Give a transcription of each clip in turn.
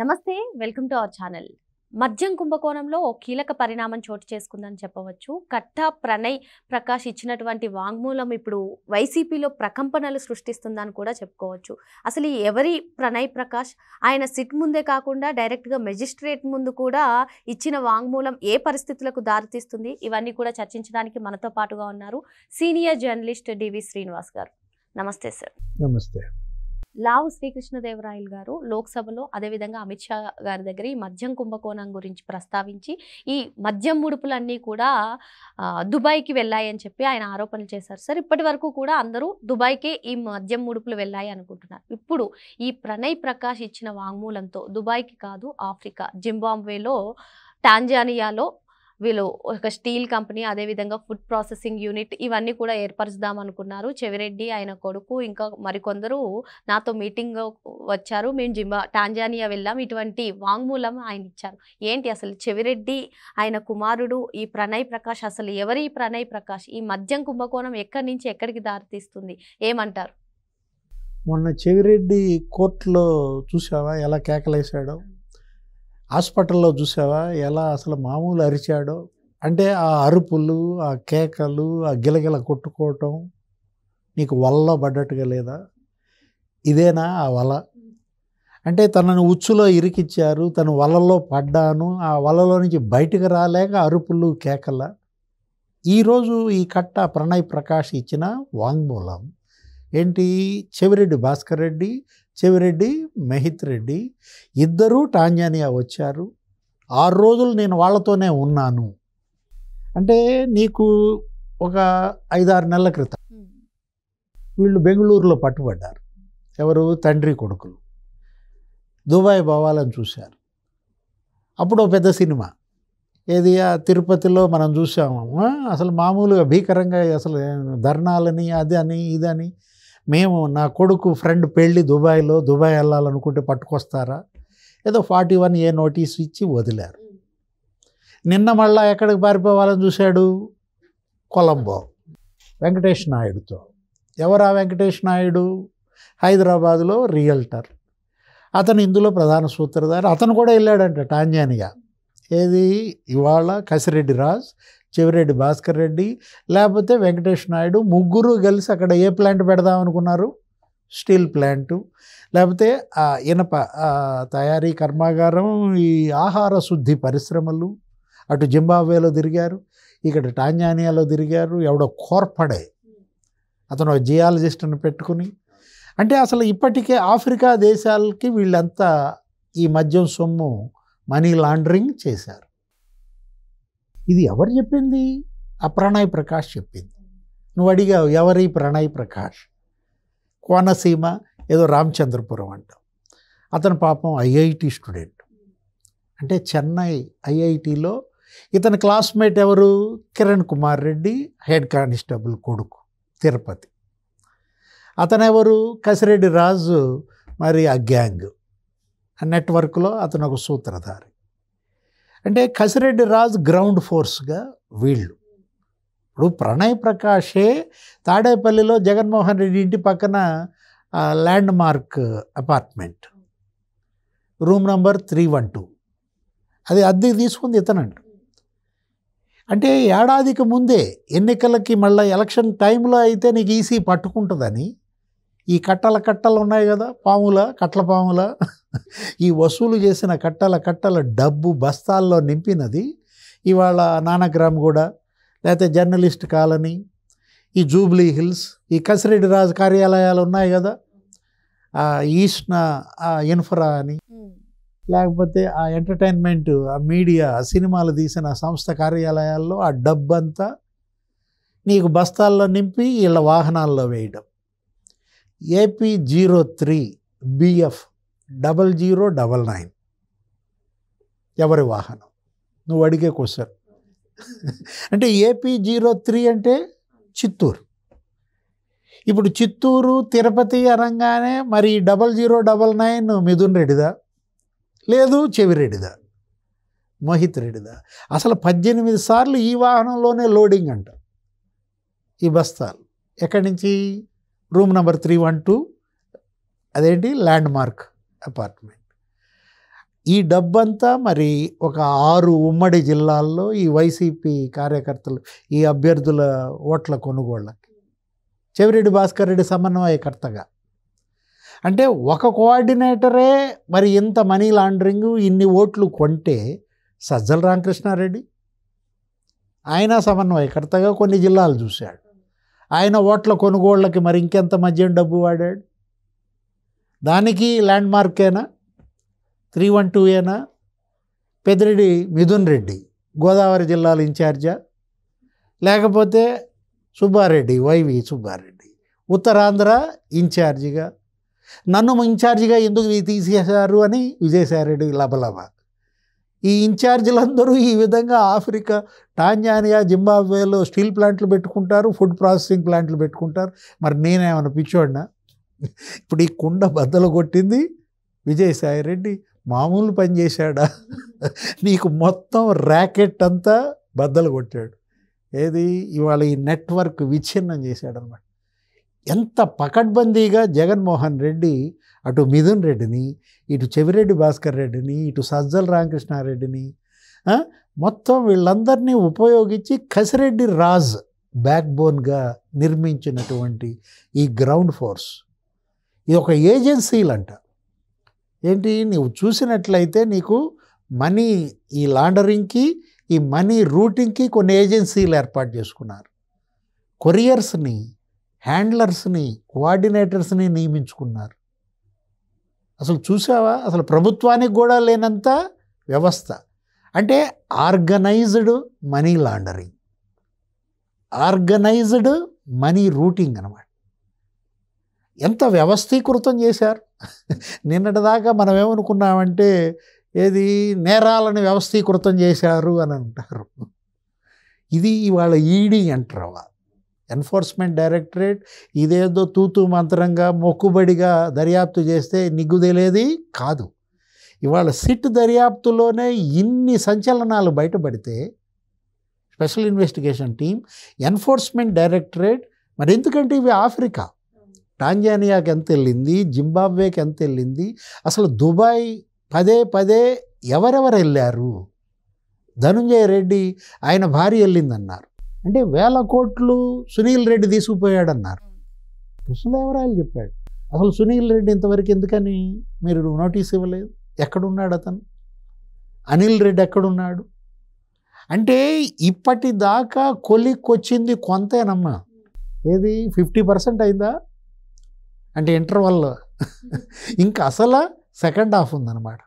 నమస్తే, welcome to our channel. మద్యం కుంభకోణంలో ఓ కీలక పరిణామం చోటు చేసుకుందని చెప్పవచ్చు. కట్టా ప్రణయ్ ప్రకాష్ ఇచ్చినటువంటి వాంగ్మూలం ఇప్పుడు వైసీపీలో ప్రకంపనలు సృష్టిస్తుందని కూడా చెప్పుకోవచ్చు. అసలు ఈ ఎవరి ప్రణయ్ ప్రకాష్? ఆయన సిట్ ముందే కాకుండా డైరెక్ట్గా మెజిస్ట్రేట్ ముందు కూడా ఇచ్చిన వాంగ్మూలం ఏ పరిస్థితులకు దారితీస్తుంది? ఇవన్నీ కూడా చర్చించడానికి మనతో పాటుగా ఉన్నారు సీనియర్ జర్నలిస్ట్ డివి శ్రీనివాస్ గారు. నమస్తే సార్. నమస్తే. లావు శ్రీకృష్ణదేవరాయలు గారు లోక్సభలో, అదేవిధంగా అమిత్ షా గారి దగ్గర ఈ మద్యం కుంభకోణం గురించి ప్రస్తావించి ఈ మద్యం ముడుపులన్నీ కూడా దుబాయ్కి వెళ్ళాయని చెప్పి ఆయన ఆరోపణలు చేశారు. సార్, ఇప్పటి వరకు కూడా అందరూ దుబాయ్కే ఈ మద్యం ముడుపులు వెళ్ళాయి అనుకుంటున్నారు. ఇప్పుడు ఈ ప్రణయ్ ప్రకాష్ ఇచ్చిన వాంగ్మూలంతో దుబాయ్కి కాదు, ఆఫ్రికా జింబాబ్వేలో, టాంజానియాలో వీళ్ళు ఒక స్టీల్ కంపెనీ, అదేవిధంగా ఫుడ్ ప్రాసెసింగ్ యూనిట్ ఇవన్నీ కూడా ఏర్పరుచుదాం అనుకున్నారు. చెవిరెడ్డి, ఆయన కొడుకు, ఇంకా మరికొందరు నాతో మీటింగ్ వచ్చారు. మేము టాంజానియా వెళ్ళాం. ఇటువంటి వాంగ్మూలం ఆయన ఇచ్చారు. ఏంటి అసలు చెవిరెడ్డి, ఆయన కుమారుడు ఈ ప్రణయ్ ప్రకాష్, అసలు ఎవరి ప్రణయ్ ప్రకాష్? ఈ మద్యం కుంభకోణం ఎక్కడి నుంచి ఎక్కడికి దారితీస్తుంది? ఏమంటారు? మొన్న చెవిరెడ్డి కోర్టులో చూసావా ఎలా కేకలేశాడో? హాస్పిటల్లో చూసావా ఎలా అసలు మామూలు అరిచాడో? అంటే ఆ అరుపులు, ఆ కేకలు, ఆ గిలగిల కొట్టుకోవటం నీకు వలలో పడ్డట్టుగా లేదా? ఇదేనా ఆ వల? అంటే తనను ఉచ్చులో ఇరికిచ్చారు, తను వలలో పడ్డాను, ఆ వలలో నుంచి బయటకు రాలేక అరుపులు, కేకల. ఈరోజు ఈ కట్ట ప్రణయ్ ప్రకాష్ ఇచ్చిన వాంగ్మూలం ఏంటి? చెవిరెడ్డి భాస్కర్ రెడ్డి, చెవిరెడ్డి మహిత్ రెడ్డి ఇద్దరూ టాంజానియా వచ్చారు. 6 రోజులు నేను వాళ్ళతోనే ఉన్నాను. అంటే నీకు ఒక 5-6 నెలల క్రితం వీళ్ళు బెంగళూరులో పట్టుబడ్డారు. ఎవరు? తండ్రి కొడుకులు. దుబాయ్ పోవాలని చూశారు. అప్పుడు పెద్ద సినిమా ఏది? తిరుపతిలో మనం చూసాము. అసలు మామూలుగా భీకరంగా అసలు ధర్నాలని, అదని ఇదని. మేము నా కొడుకు ఫ్రెండ్ పెళ్ళి దుబాయ్ వెళ్ళాలనుకుంటే పట్టుకొస్తారా? ఏదో 41A నోటీస్ ఇచ్చి వదిలారు. నిన్న మళ్ళా ఎక్కడికి పారిపోవాలని చూశాడు? కొలంబో వెంకటేష్ నాయుడుతో. ఎవరా వెంకటేష్ నాయుడు? హైదరాబాదులో రియల్టర్. అతను ఇందులో ప్రధాన సూత్రధారి. అతను కూడా వెళ్ళాడంట టాంజానియా. ఏది? ఇవాళ కసిరెడ్డి రాజ్, చెవిరెడ్డి భాస్కర్ రెడ్డి, లేకపోతే వెంకటేష్ నాయుడు, ముగ్గురు కలిసి అక్కడ ఏ ప్లాంట్ పెడదామనుకున్నారు? స్టీల్ ప్లాంటు, లేకపోతే ఇనప తయారీ కర్మాగారం, ఈ ఆహార శుద్ధి పరిశ్రమలు. అటు జింబాబ్వేలో తిరిగారు, ఇక్కడ టాంజానియాలో తిరిగారు. ఎవడో కోర్పడే అతను జియాలజిస్ట్ని పెట్టుకుని. అంటే అసలు ఇప్పటికే ఆఫ్రికా దేశాలకి వీళ్ళంతా ఈ మద్యం సొమ్ము మనీ లాండరింగ్ చేశారు. ఇది ఎవరు చెప్పింది? ఆ ప్రణయ్ ప్రకాష్ చెప్పింది. నువ్వు అడిగావు ఎవరి ప్రణయ్ ప్రకాష్? కోనసీమ ఏదో రామచంద్రపురం అంటాం. అతను పాపం ఐఐటి స్టూడెంట్. అంటే చెన్నై ఐఐటిలో ఇతని క్లాస్మేట్ ఎవరు? కిరణ్ కుమార్ రెడ్డి, హెడ్ కానిస్టేబుల్ కొడుకు, తిరుపతి. అతనెవరు? కసిరెడ్డి రాజు. మరి ఆ గ్యాంగ్, ఆ నెట్వర్క్లో అతను ఒక సూత్రధారి. అంటే కసిరెడ్డి రాజు గ్రౌండ్ ఫోర్స్గా వీళ్ళు. ఇప్పుడు ప్రణయ్ ప్రకాషే తాడేపల్లిలో జగన్మోహన్ రెడ్డి ఇంటి పక్కన land mark apartment, room number 312, అది అద్దెకి తీసుకుంది ఇతనంట. అంటే ఏడాదికి ముందే ఎన్నికలకి, మళ్ళీ ఎలక్షన్ టైంలో అయితే నీకు ఈసీ పట్టుకుంటుందని ఈ కట్టలు ఉన్నాయి కదా, కట్ల పాముల ఈ వసూలు చేసిన కట్టల డబ్బు బస్తాల్లో నింపినది ఇవాళ నానగ్రామ్ కూడా, లేకపోతే జర్నలిస్ట్ కాలనీ, ఈ జూబ్లీ హిల్స్, ఈ కసిరెడ్డి రాజు కార్యాలయాలు ఉన్నాయి కదా, ఈస్ట్న ఇన్ఫ్రా అని, లేకపోతే ఆ ఎంటర్టైన్మెంట్, ఆ మీడియా, సినిమాలు తీసిన సంస్థ కార్యాలయాల్లో ఆ డబ్బంతా నీకు బస్తాల్లో నింపి వీళ్ళ వాహనాల్లో వేయడం. AP 03 BF 0099 ఎవరి వాహనం? నువ్వు అడిగే క్వశ్చన్. అంటే AP 03 అంటే చిత్తూరు. ఇప్పుడు చిత్తూరు, తిరుపతి అనగానే మరి 0099 మిథున్ రెడ్డిదా? లేదు చెవిరెడ్డిదా? మోహిత్ రెడ్డిదా? అసలు 18 సార్లు ఈ వాహనంలోనే లోడింగ్ అంట. ఈ బస్తాలు ఎక్కడి నుంచి? రూమ్ నెంబర్ 312, అదేంటి ల్యాండ్ మార్క్ అపార్ట్మెంట్. ఈ డబ్బంతా మరి ఒక 6 ఉమ్మడి జిల్లాల్లో ఈ వైసీపీ కార్యకర్తలు, ఈ అభ్యర్థుల ఓట్ల కొనుగోళ్ళకి చెవిరెడ్డి భాస్కర్ రెడ్డి సమన్వయకర్తగా. అంటే ఒక కోఆర్డినేటరే మరి ఇంత మనీ లాండరింగ్, ఇన్ని ఓట్లు కొంటే సజ్జల రామకృష్ణారెడ్డి ఆయన సమన్వయకర్తగా కొన్ని జిల్లాలు చూశాడు. ఆయన ఓట్ల కొనుగోళ్ళకి మరి ఇంకెంత మద్యం డబ్బు వాడాడు? దానికి ల్యాండ్ మార్కేనా, 312ఏనా? పెద్దిరెడ్డి మిథున్ రెడ్డి గోదావరి జిల్లాలో ఇన్ఛార్జా, లేకపోతే సుబ్బారెడ్డి, వైవి సుబ్బారెడ్డి ఉత్తరాంధ్ర ఇన్ఛార్జిగా, నన్ను ఇన్ఛార్జిగా ఎందుకు తీసేశారు అని విజయసాయిరెడ్డి లబలబ. ఈ ఇన్ఛార్జీలందరూ ఈ విధంగా ఆఫ్రికా, టాంజానియా, జింబాబ్వేలో స్టీల్ ప్లాంట్లు పెట్టుకుంటారు, ఫుడ్ ప్రాసెసింగ్ ప్లాంట్లు పెట్టుకుంటారు. మరి నేనేమన్నా పిచ్చోడినా? ఇప్పుడు ఈ కుండ బద్దలు కొట్టింది విజయసాయిరెడ్డి. మామూలు పని చేశాడా? నీకు మొత్తం ర్యాకెట్ అంతా బద్దలు కొట్టాడు. ఏది ఇవాళ ఈ నెట్వర్క్ విచ్ఛిన్నం చేశాడనమాట. ఎంత పకడ్బందీగా జగన్మోహన్ రెడ్డి అటు మిథున్ రెడ్డిని, ఇటు చెవిరెడ్డి భాస్కర్ రెడ్డిని, ఇటు సజ్జల రామకృష్ణారెడ్డిని, మొత్తం వీళ్ళందరినీ ఉపయోగించి కసిరెడ్డి రాజ్ బ్యాక్ బోన్గా నిర్మించినటువంటి ఈ గ్రౌండ్ ఫోర్స్, ఇది ఒక ఏజెన్సీలంట. ఏంటి, నువ్వు చూసినట్లయితే నీకు మనీ, ఈ లాండరింగ్కి, ఈ మనీ రూటింగ్కి కొన్ని ఏజెన్సీలు ఏర్పాటు చేసుకున్నారు. కొరియర్స్ని, హ్యాండ్లర్స్ని, కోఆర్డినేటర్స్ని నియమించుకున్నారు. అసలు చూసావా? అసలు ప్రభుత్వానికి కూడా లేనంత వ్యవస్థ. అంటే organised money laundering, organised money routing అన్నమాట. ఎంత వ్యవస్థీకృతం చేశారు. నిన్నటిదాకా మనం ఏమనుకున్నామంటే ఏది నేరాలను వ్యవస్థీకృతం చేశారు అని అంటారు. ఇది ఇవాళ ఈడీ అంటారు, ఎన్ఫోర్స్మెంట్ డైరెక్టరేట్. ఇదేదో తూతూ మంత్రంగా మొక్కుబడిగా దర్యాప్తు చేస్తే నిగ్గుదేలేది కాదు. ఇవాళ సిట్ దర్యాప్తులోనే ఇన్ని సంచలనాలు బయటపడితే special investigation team, enforcement directorate, మరి ఎందుకంటే ఇవి ఆఫ్రికా, టాంజానియాకి ఎంత వెళ్ళింది, జింబాబ్వేకి ఎంత వెళ్ళింది, అసలు దుబాయ్ పదే పదే ఎవరెవరు వెళ్ళారు? ధనుంజయ రెడ్డి ఆయన భార్య వెళ్ళిందన్నారు. అంటే 1000 కోట్లు సునీల్ రెడ్డి తీసుకుపోయాడన్నారు. కృష్ణదేవరాయలు చెప్పాడు. అసలు సునీల్ రెడ్డి ఇంతవరకు ఎందుకని మీరు నోటీస్ ఇవ్వలేదు? ఎక్కడున్నాడు అతను? అనిల్ రెడ్డి ఎక్కడున్నాడు? అంటే ఇప్పటిదాకా కొలిక్కొచ్చింది కొంతేనమ్మా. ఏది 50% అయిందా? అంటే ఇంటర్వల్లో ఇంకా అసలు సెకండ్ హాఫ్ ఉందన్నమాట.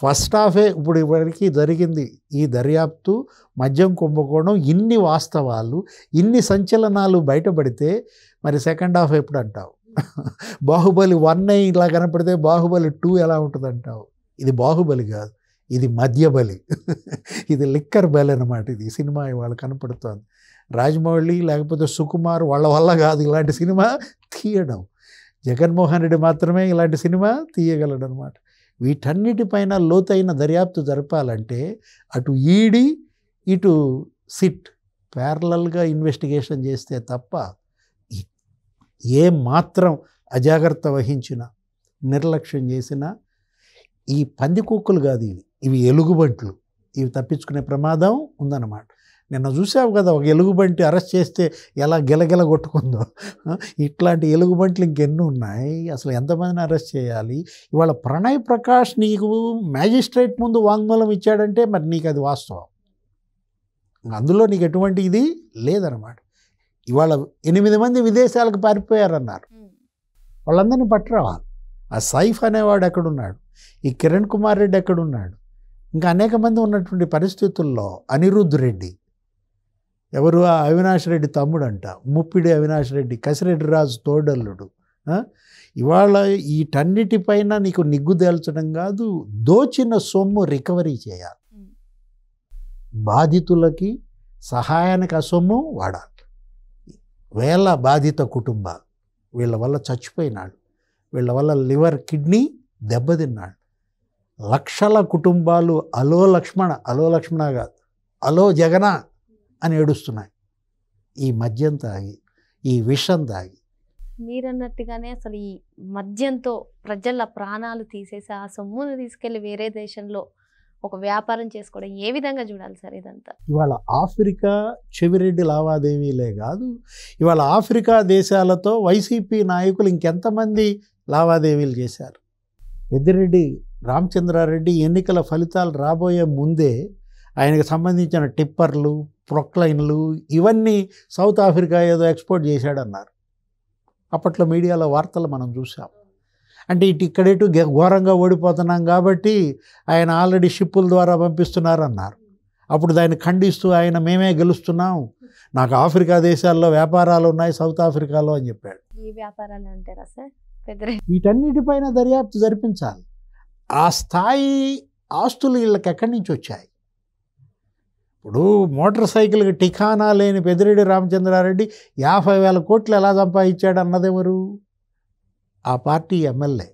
ఫస్ట్ హాఫే ఇప్పుడు ఇప్పటికీ జరిగింది ఈ దర్యాప్తు, మద్యం కుంభకోణం, ఇన్ని వాస్తవాలు, ఇన్ని సంచలనాలు బయటపడితే మరి సెకండ్ హాఫ్ ఎప్పుడు అంటావు? బాహుబలి 1 ఇలా కనపడితే బాహుబలి 2 ఎలా ఉంటుంది అంటావు? ఇది బాహుబలి కాదు, ఇది మద్యబలి. ఇది లిక్కర్ బలి అనమాట. ఇది సినిమా ఇవాళ కనపడుతోంది. రాజమౌళి లేకపోతే సుకుమార్ వాళ్ళ వల్ల కాదు ఇలాంటి సినిమా తీయడం. జగన్మోహన్ రెడ్డి మాత్రమే ఇలాంటి సినిమా తీయగలడు అనమాట. వీటన్నిటిపైన లోతైన దర్యాప్తు జరపాలంటే అటు ఈడీ ఇటు సిట్ ప్యారలల్గా ఇన్వెస్టిగేషన్ చేస్తే తప్ప ఏ మాత్రం అజాగ్రత్త వహించినా, నిర్లక్ష్యం చేసినా ఈ పందికొక్కులు కాదు, ఇవి ఎలుగుబంట్లు, ఇవి తప్పించుకునే ప్రమాదం ఉందన్నమాట. నిన్న చూసావు కదా, ఒక ఎలుగుబంటి అరెస్ట్ చేస్తే ఎలా గిలగిల కొట్టుకుందో, ఇట్లాంటి ఎలుగుబంట్లు ఇంకెన్ని ఉన్నాయి? అసలు ఎంతమందిని అరెస్ట్ చేయాలి? ఇవాళ ప్రణయ్ ప్రకాష్ నీకు మ్యాజిస్ట్రేట్ ముందు వాంగ్మూలం ఇచ్చాడంటే మరి నీకు అది వాస్తవం. అందులో నీకు ఎటువంటి ఇది లేదనమాట. ఇవాళ 8 మంది విదేశాలకు పారిపోయారన్నారు. వాళ్ళందరినీ పట్టురావాలి. ఆ సైఫ్ అనేవాడు ఎక్కడున్నాడు? ఈ కిరణ్ కుమార్ రెడ్డి ఎక్కడున్నాడు? ఇంకా అనేక మంది ఉన్నటువంటి పరిస్థితుల్లో అనిరుద్ధ్ రెడ్డి, ఎవరు? ఆ అవినాష్ రెడ్డి తమ్ముడు అంట, ముప్పిడి అవినాష్ రెడ్డి, కసిరెడ్డి రాజు తోడల్లుడు. ఇవాళ వీటన్నిటిపైన నీకు నిగ్గు తేల్చడం కాదు, దోచిన సొమ్ము రికవరీ చేయాలి. బాధితులకి సహాయానికి ఆ సొమ్ము వాడాలి. 1000 బాధిత కుటుంబాలు, వీళ్ళ వల్ల చచ్చిపోయినాడు, వీళ్ళ వల్ల లివర్ కిడ్నీ దెబ్బతిన్నాడు. లక్షల కుటుంబాలు అలో లక్ష్మణ, అలో లక్ష్మణ కాదు, అలో జగన అని ఏడుస్తున్నాయి. ఈ మద్యం తాగి, ఈ విషం తాగి. మీరన్నట్టుగానే అసలు ఈ మద్యంతో ప్రజల ప్రాణాలు తీసేసి ఆ సొమ్మును తీసుకెళ్లి వేరే దేశంలో ఒక వ్యాపారం చేసుకోవడం ఏ విధంగా చూడాలి సార్ ఇదంతా? ఇవాళ ఆఫ్రికా చెవిరెడ్డి లావాదేవీలే కాదు, ఇవాళ ఆఫ్రికా దేశాలతో వైసీపీ నాయకులు ఇంకెంతమంది లావాదేవీలు చేశారు. పెద్దిరెడ్డి రామచంద్రారెడ్డి ఎన్నికల ఫలితాలు రాబోయే ముందే ఆయనకు సంబంధించిన టిప్పర్లు, ప్రొక్లైన్లు ఇవన్నీ సౌత్ ఆఫ్రికా ఏదో ఎక్స్పోర్ట్ చేశాడన్నారు. అప్పట్లో మీడియాలో వార్తలు మనం చూసాం. అంటే ఇక్కడేటు ఘోరంగా ఓడిపోతున్నాం కాబట్టి ఆయన ఆల్రెడీ షిప్పుల ద్వారా పంపిస్తున్నారన్నారు. అప్పుడు దాన్ని ఖండిస్తూ ఆయన మేమే గెలుస్తున్నాం, నాకు ఆఫ్రికా దేశాల్లో వ్యాపారాలు ఉన్నాయి సౌత్ ఆఫ్రికాలో అని చెప్పాడు. ఈ వ్యాపారాలు అంటారా సార్ పెద్దిరెడ్డి? వీటన్నిటిపైన దర్యాప్తు జరిపించాలి. ఆ స్థాయి ఆస్తులు వీళ్ళకి ఎక్కడి నుంచి వచ్చాయి? ఇప్పుడు మోటార్ సైకిల్కి ఠికానా లేని పెద్దిరెడ్డి రామచంద్రారెడ్డి 50,000 కోట్లు ఎలా సంపాదించాడు అన్నదెవరు? ఆ పార్టీ ఎమ్మెల్యే,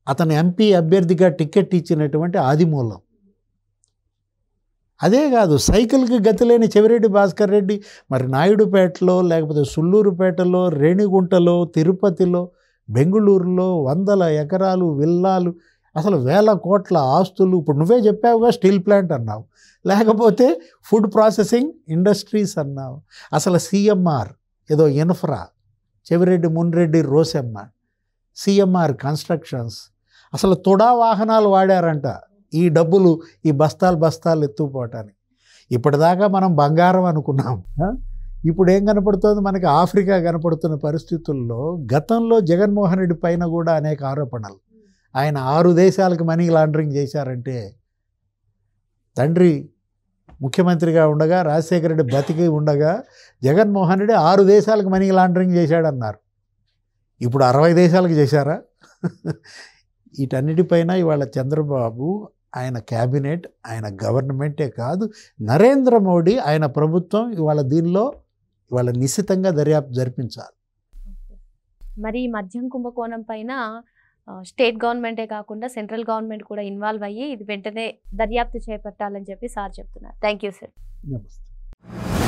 అతను ఎంపీ అభ్యర్థిగా టికెట్ ఇచ్చినటువంటి ఆదిమూలం. అదే కాదు, సైకిల్కి గతి లేని చెవిరెడ్డి భాస్కర్ రెడ్డి మరి నాయుడుపేటలో, లేకపోతే సుల్లూరుపేటలో, రేణిగుంటలో, తిరుపతిలో, బెంగుళూరులో 100 ఎకరాలు విల్లాలు, అసలు 1000 కోట్ల ఆస్తులు. ఇప్పుడు నువ్వే చెప్పావుగా, స్టీల్ ప్లాంట్ అన్నావు, లేకపోతే ఫుడ్ ప్రాసెసింగ్ ఇండస్ట్రీస్ అన్నావు, అసలు సిఎంఆర్ ఏదో infra, Chevireddy Munreddy Rosemma, CMR constructions, అసలు తుడా వాహనాలు వాడారంట ఈ డబ్బులు ఈ బస్తాలు ఎత్తుకుపోవటానికి. ఇప్పటిదాకా మనం బంగారం అనుకున్నాం, ఇప్పుడు ఏం కనపడుతుంది మనకి? ఆఫ్రికా కనపడుతున్న పరిస్థితుల్లో గతంలో జగన్మోహన్ రెడ్డి పైన కూడా అనేక ఆరోపణలు. ఆయన 6 దేశాలకు మనీ లాండరింగ్ చేశారంటే, తండ్రి ముఖ్యమంత్రిగా ఉండగా, రాజశేఖర రెడ్డి బతికి ఉండగా జగన్మోహన్ రెడ్డి 6 దేశాలకు మనీ లాండరింగ్ చేశాడన్నారు. ఇప్పుడు 60 దేశాలకు చేశారా? వీటన్నిటిపైన ఇవాళ చంద్రబాబు, ఆయన క్యాబినెట్, ఆయన గవర్నమెంటే కాదు, నరేంద్ర మోడీ ఆయన ప్రభుత్వం ఇవాళ దీనిలో ఇవాళ నిశ్చితంగా దర్యాప్తు జరిపించాలి. మరి ఈ మద్యం కుంభకోణం పైన స్టేట్ గవర్నమెంటే కాకుండా సెంట్రల్ గవర్నమెంట్ కూడా ఇన్వాల్వ్ అయ్యి ఇది వెంటనే దర్యాప్తు చేపట్టాలని చెప్పి సార్ చెప్తున్నారు. Thank you sir. నమస్తే.